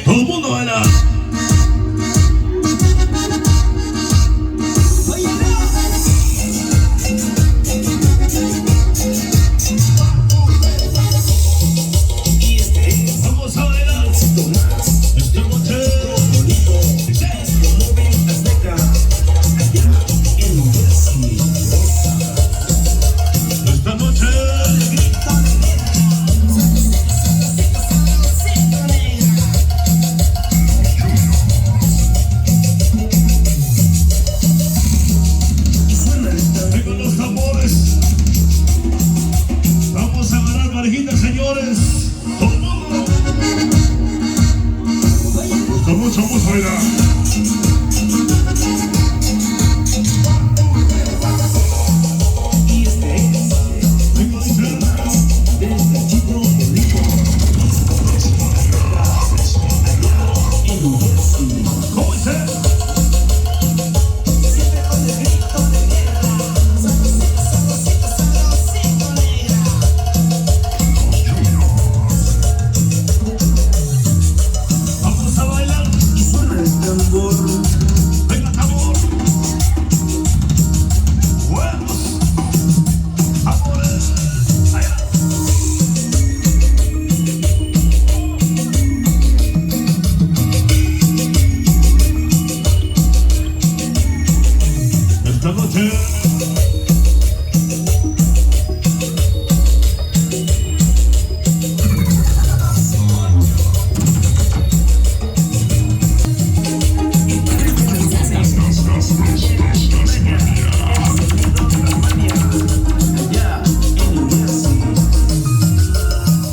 Todo el mundo baila. Vamos a bailar esta noche. Esta noche. Vengan los tambores. Vamos a ganar parejitas, señores. Todo el mundo. Gusta mucho, vamos a bailar. ¿Cómo dice? Vamos a bailar. Suena el tambor. Venga, tambor. Huevos. Amores. Allá. Esta noche.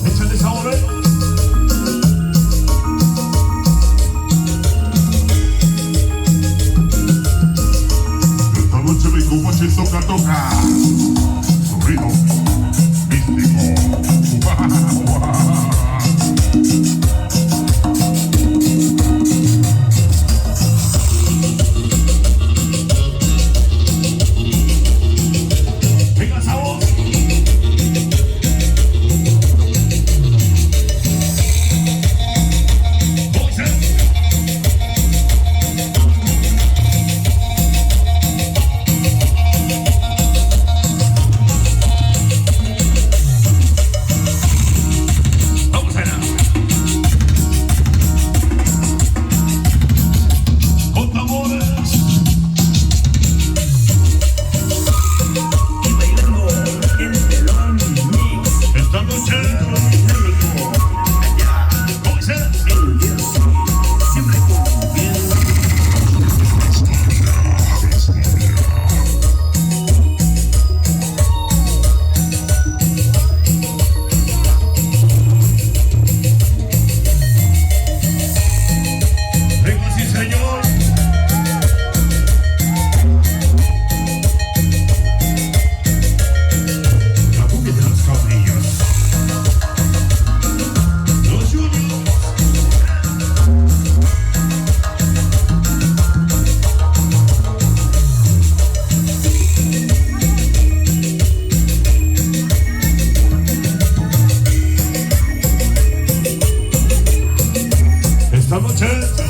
Échale sabor, Esta noche mi compadre toca. Sobrino místico. Venga, sabor. ¿Cómo dice? Vamos allá. Con tambores. Y bailando el telón mix Esta noche. dinámico. Allá ¿Cómo dice? en Jersey. Siempre con bien. Venga, sí, señor. La cumbia de los cabrillos. Los Juniors. Esta noche.